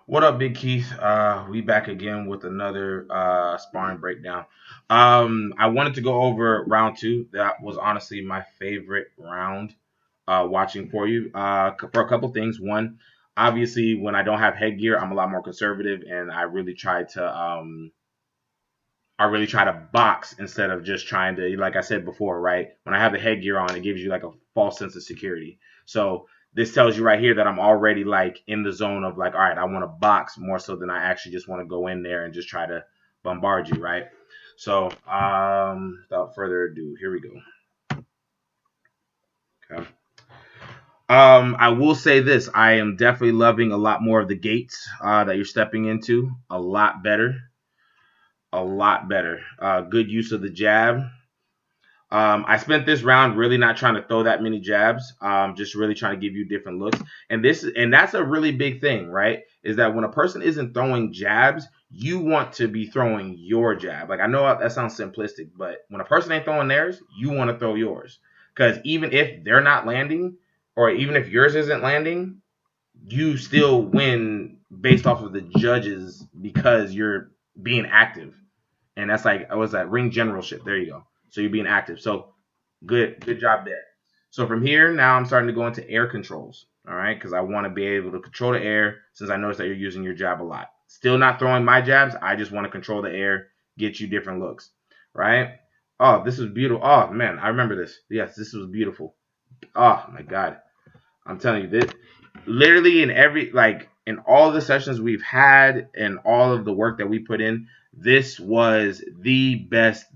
What up, Big Keith? We back again with another sparring breakdown. I wanted to go over round two. That was honestly my favorite round watching for you for a couple things. One, obviously, when I don't have headgear, I'm a lot more conservative, and I really try to box instead of just trying to, like I said before, right? When I have the headgear on, it gives you like a false sense of security. So this tells you right here that I'm already like in the zone of like, all right, I want to box more so than I actually just want to go in there and just try to bombard you, right? So without further ado, here we go. Okay. I will say this: I am definitely loving a lot more of the gates that you're stepping into. A lot better, a lot better. Good use of the jab. I spent this round really not trying to throw that many jabs, just really trying to give you different looks. And that's a really big thing, right? Is that when a person isn't throwing jabs, you want to be throwing your jab. Like I know that sounds simplistic, but when a person ain't throwing theirs, you want to throw yours. Because even if they're not landing, or even if yours isn't landing, you still win based off of the judges because you're being active. And that's like I was that ring generalship. There you go. So you're being active. So good job there. So from here now I'm starting to go into air controls. All right, because I want to be able to control the air since I noticed that you're using your jab a lot. Still not throwing my jabs. I just want to control the air, get you different looks. Right? Oh, this is beautiful. Oh man, I remember this. Yes, this was beautiful. Oh my god. I'm telling you this literally in every like in all the sessions we've had and all of the work that we put in, this was the best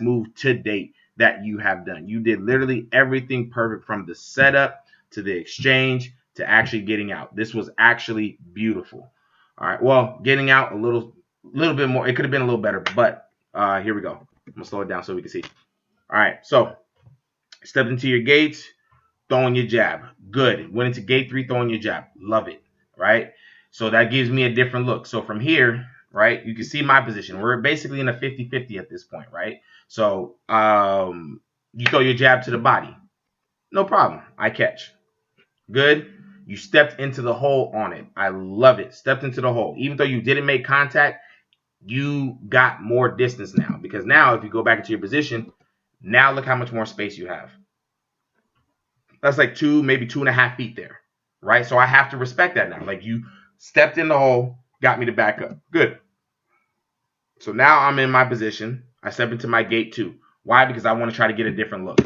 move to date that you have done. You did literally everything perfect from the setup to the exchange to actually getting out. This was actually beautiful. All right. Well, getting out a little bit more. It could have been a little better, but here we go. I'm gonna slow it down so we can see. All right. So step into your gates, throwing your jab. Good. Went into gate three, throwing your jab. Love it. Right? So that gives me a different look. So from here, right, you can see my position. We're basically in a 50-50 at this point, right? So you throw your jab to the body. No problem. I catch. Good. You stepped into the hole on it. I love it. Stepped into the hole. Even though you didn't make contact, you got more distance now. Because now if you go back into your position, now look how much more space you have. That's like two, maybe 2.5 feet there, right? So I have to respect that now. Like you stepped in the hole, got me to back up. Good. So now I'm in my position. I step into my gate two. Why? Because I want to try to get a different look.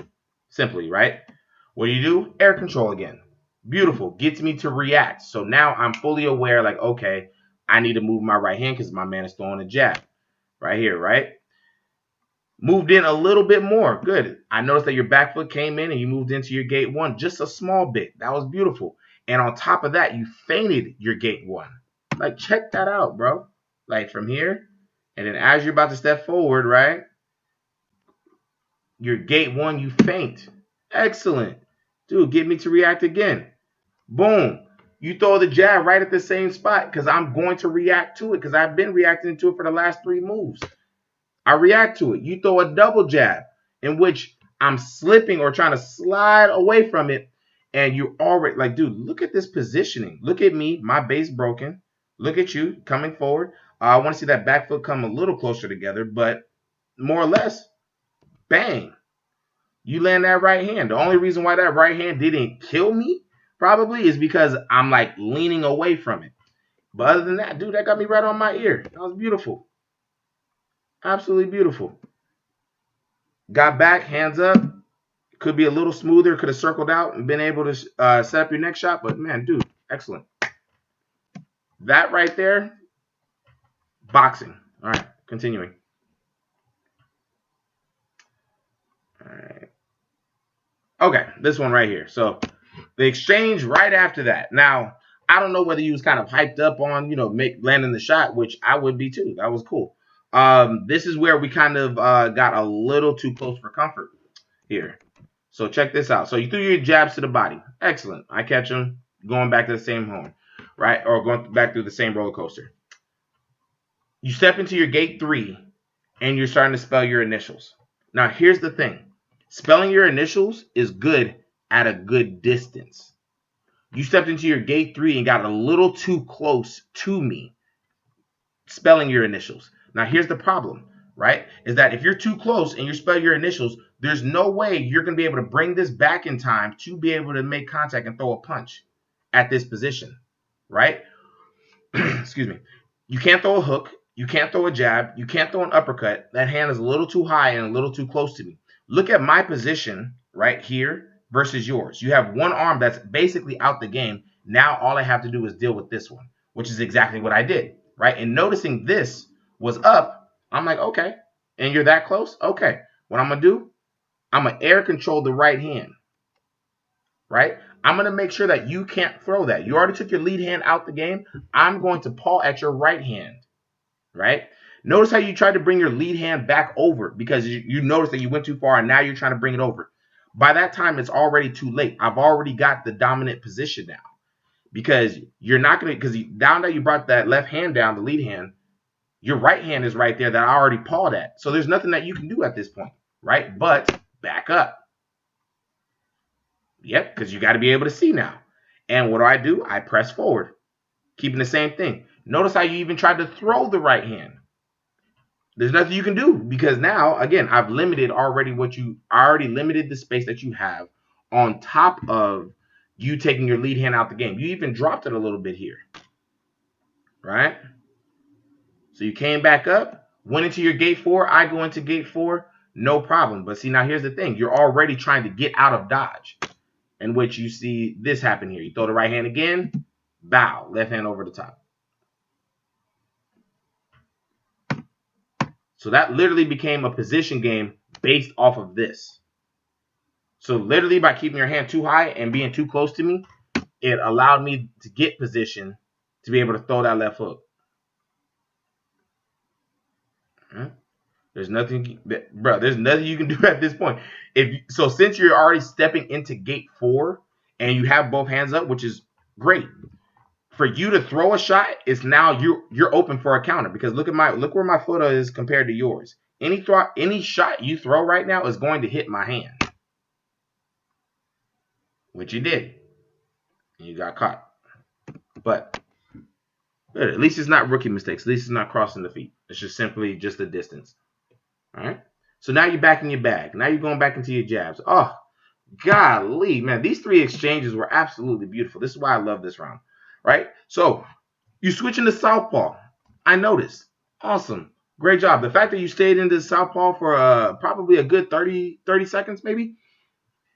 Simply, right? What do? Air control again. Beautiful. Gets me to react. So now I'm fully aware, like, okay, I need to move my right hand because my man is throwing a jab. Right here, right? Moved in a little bit more. Good. I noticed that your back foot came in and you moved into your gate one just a small bit. That was beautiful. And on top of that, you feinted your gate one. Like, check that out, bro. Like, from here. And then as you're about to step forward, right? Your gate one, you feint. Excellent. Dude, get me to react again. Boom. You throw the jab right at the same spot because I'm going to react to it because I've been reacting to it for the last three moves. I react to it. You throw a double jab in which I'm slipping or trying to slide away from it, and you already like, dude, look at this positioning. Look at me, my base broken. Look at you coming forward. I want to see that back foot come a little closer together, but more or less, bang. You land that right hand. The only reason why that right hand didn't kill me probably is because I'm like leaning away from it. But other than that, dude, that got me right on my ear. That was beautiful. Absolutely beautiful. Got back, hands up. Could be a little smoother. Could have circled out and been able to set up your next shot. But man, dude, excellent. That right there, boxing. All right, continuing. All right. Okay, this one right here. So the exchange right after that. Now, I don't know whether you was kind of hyped up on, landing the shot, which I would be too. That was cool. This is where we kind of got a little too close for comfort here. So check this out. So you threw your jabs to the body. Excellent. I catch them going back to the same home, right? Or going back through the same roller coaster. You step into your gate three and you're starting to spell your initials. Now, here's the thing. Spelling your initials is good at a good distance. You stepped into your gate 3 and got a little too close to me, spelling your initials. Now, here's the problem, right? Is that if you're too close and you spell your initials, there's no way you're going to be able to bring this back in time to be able to make contact and throw a punch at this position, right? Excuse me. You can't throw a hook. You can't throw a jab. You can't throw an uppercut. That hand is a little too high and a little too close to me. Look at my position right here versus yours. You have one arm that's basically out the game. Now all I have to do is deal with this one, which is exactly what I did, right? And noticing this was up, I'm like, okay. And you're that close? Okay. What I'm going to do, I'm going to air control the right hand, right? I'm going to make sure that you can't throw that. You already took your lead hand out the game. I'm going to paw at your right hand, right? Notice how you tried to bring your lead hand back over because you noticed that you went too far and now you're trying to bring it over. By that time, it's already too late. I've already got the dominant position now because you're not going to, because now that you brought that left hand down, the lead hand, your right hand is right there that I already pawed at. So there's nothing that you can do at this point, right? But back up. Yep, because you got to be able to see now. And what do? I press forward, keeping the same thing. Notice how you even tried to throw the right hand. There's nothing you can do because now, again, I already limited the space that you have on top of you taking your lead hand out the game. You even dropped it a little bit here, right? So you came back up, went into your gate 4. I go into gate 4, no problem. But see, now here's the thing. You're already trying to get out of dodge, in which you see this happen here. You throw the right hand again, bow, left hand over the top. So that literally became a position game based off of this. So literally by keeping your hand too high and being too close to me, it allowed me to get position to be able to throw that left hook. There's nothing, bro. There's nothing you can do at this point. Since you're already stepping into gate 4 and you have both hands up, which is great, for you to throw a shot, it's now you're open for a counter because look where my foot is compared to yours. Any shot you throw right now is going to hit my hand, which you did, and you got caught. But at least it's not rookie mistakes. At least it's not crossing the feet. It's just simply just the distance. All right. So now you're back in your bag. Now you're going back into your jabs. Oh, golly, man. These 3 exchanges were absolutely beautiful. This is why I love this round. Right? So you switch into southpaw. I noticed. Awesome. Great job. The fact that you stayed in this southpaw for probably a good 30 seconds maybe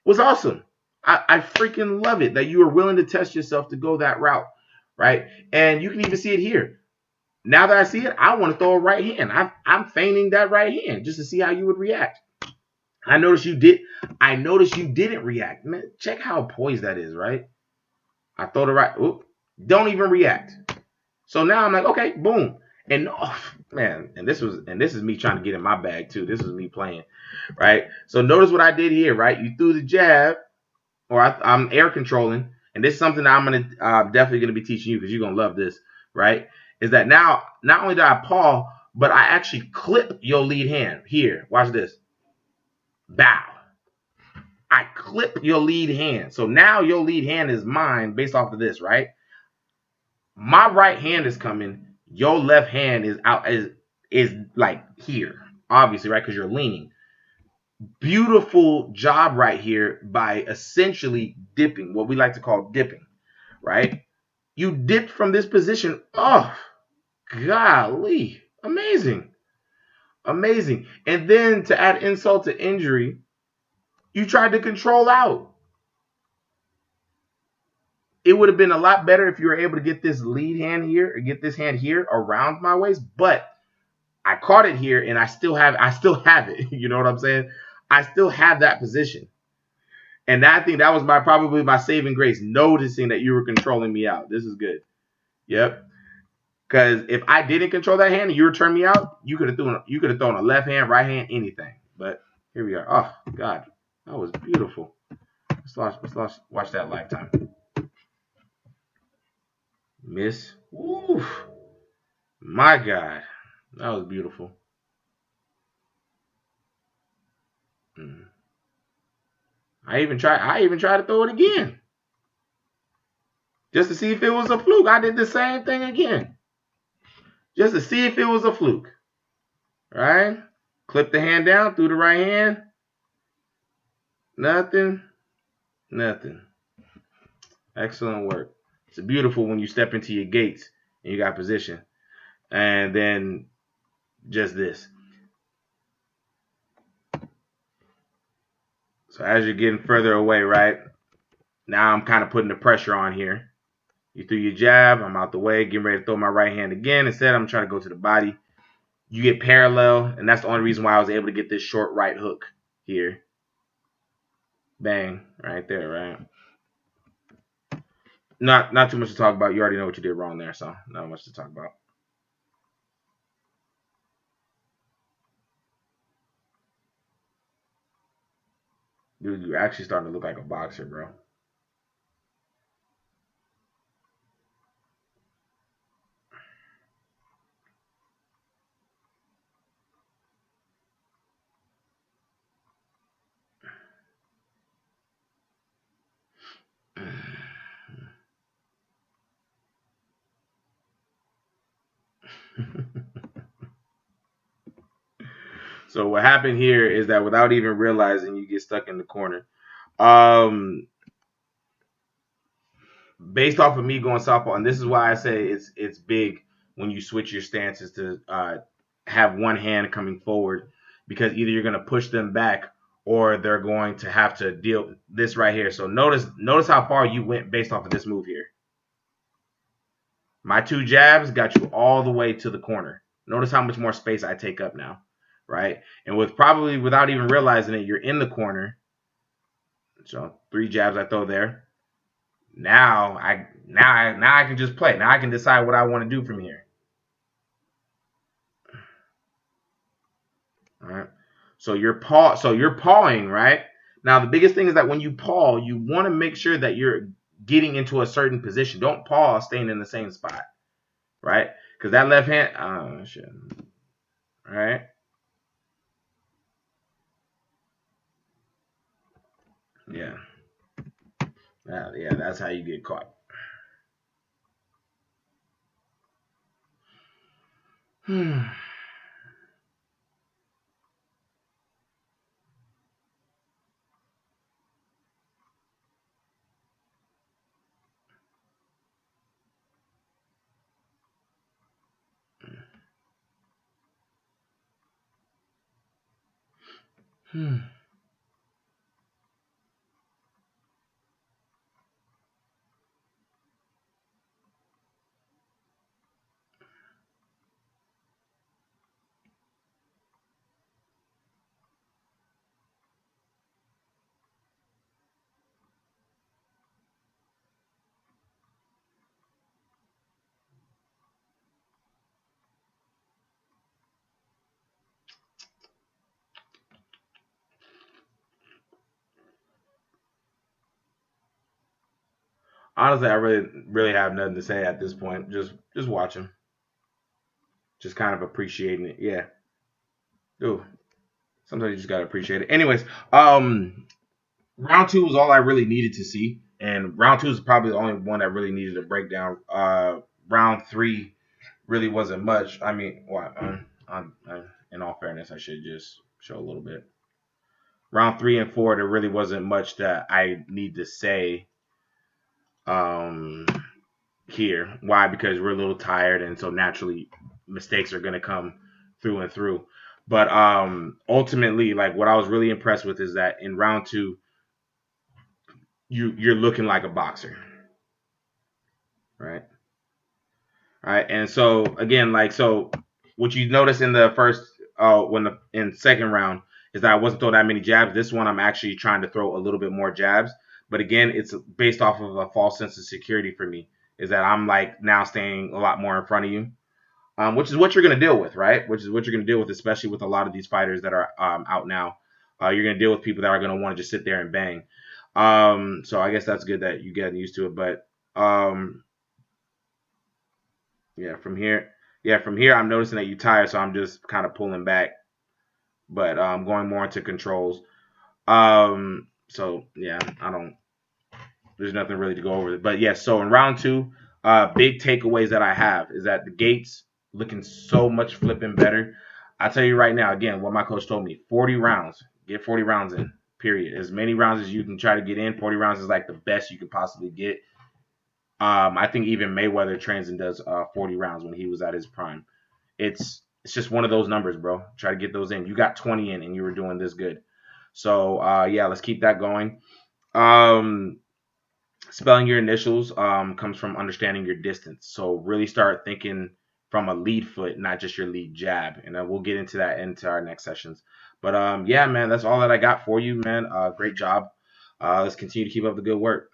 was awesome. I freaking love it that you were willing to test yourself to go that route. Right? And you can even see it here. Now that I see it, I want to throw a right hand. I'm feigning that right hand just to see how you would react. I noticed you didn't react. Man, check how poised that is, right? I throw the right. Oop, don't even react. So now I'm like, okay, boom. And oh, man, and this is me trying to get in my bag too. This is me playing, right? So notice what I did here, right? You threw the jab, or I'm air controlling, and this is something that I'm definitely gonna be teaching you because you're gonna love this, right? Is that now not only did I paw, but I actually clip your lead hand here. Watch this. Bow. I clip your lead hand. So now your lead hand is mine based off of this, right? My right hand is coming. Your left hand is out is like here, obviously, right? Because you're leaning. Beautiful job right here by essentially dipping, what we like to call dipping, right? You dipped from this position. Oh, golly. Amazing. Amazing. And then to add insult to injury, you tried to control out. It would have been a lot better if you were able to get this lead hand here or get this hand here around my waist, but I caught it here and I still have it. You know what I'm saying? I still have that position. And I think that was probably my saving grace, noticing that you were controlling me out. This is good. Yep. Because if I didn't control that hand and you were turning me out, you could have thrown a left hand, right hand, anything. But here we are. Oh God, that was beautiful. Let's watch that lifetime. Miss. Ooh, my God, that was beautiful. I even tried to throw it again. just to see if it was a fluke. I did the same thing again, just to see if it was a fluke. Right? Clip the hand down through the right hand. Nothing. Nothing. Excellent work. It's beautiful when you step into your gates and you got position. And then just this. So as you're getting further away, right? Now I'm kind of putting the pressure on here. You threw your jab. I'm out the way, getting ready to throw my right hand again. Instead, I'm trying to go to the body. You get parallel, and that's the only reason why I was able to get this short right hook here. Bang, right there, right? Not too much to talk about. You already know what you did wrong there, so not much to talk about. Dude, you're actually starting to look like a boxer, bro. So what happened here is that without even realizing, you get stuck in the corner. Um, Based off of me going southpaw, and this is why I say it's big when you switch your stances to have one hand coming forward, because either you're going to push them back or they're going to have to deal this right here. So notice how far you went based off of this move here. My two jabs got you all the way to the corner. Notice how much more space I take up now, right? And with probably without even realizing it, you're in the corner. So 3 jabs I throw there. Now I can just play. Now I can decide what I want to do from here. All right. So you're pawing, right? Now the biggest thing is that when you paw, you want to make sure that you're getting into a certain position. Don't paw staying in the same spot, right? Because that left hand, oh shit, all right? Yeah, yeah, that's how you get caught. Hmm. Hmm. Honestly, I really have nothing to say at this point. Just watching, just kind of appreciating it. Yeah. Ooh. Sometimes you just gotta appreciate it. Anyways, round two was all I really needed to see, and round two is probably the only one that really needed a breakdown. Round three really wasn't much. I mean, what? In all fairness, I should just show a little bit. Round three and four, there really wasn't much that I need to say. Um, Here, why? Because we're a little tired, and so naturally, mistakes are gonna come through and through. But ultimately, like what I was really impressed with is that in round two, you're looking like a boxer, right? All right, and so again, like so, what you notice in the first, when the in second round is that I wasn't throwing that many jabs. This one, I'm actually trying to throw a little bit more jabs, but again, it's based off of a false sense of security for me. Is that I'm like now staying a lot more in front of you, which is what you're going to deal with, right? Which is what you're going to deal with, especially with a lot of these fighters that are out now. You're going to deal with people that are going to want to just sit there and bang. So I guess that's good that you get used to it. But yeah, from here, I'm noticing that you're tired, so I'm just kind of pulling back, but going more into controls. So yeah, I don't. There's nothing really to go over. But yeah, so in round two, big takeaways that I have is that the gates looking so much flipping better. I tell you right now, again, what my coach told me: 40 rounds, get 40 rounds in. Period. As many rounds as you can try to get in. 40 rounds is like the best you could possibly get. I think even Mayweather trains and does 40 rounds when he was at his prime. It's just one of those numbers, bro. Try to get those in. You got 20 in, and you were doing this good. So yeah, let's keep that going. Um, Spelling your initials comes from understanding your distance. So really start thinking from a lead foot, not just your lead jab. And we'll get into that into our next sessions. But yeah, man, that's all that I got for you, man. Great job. Let's continue to keep up the good work.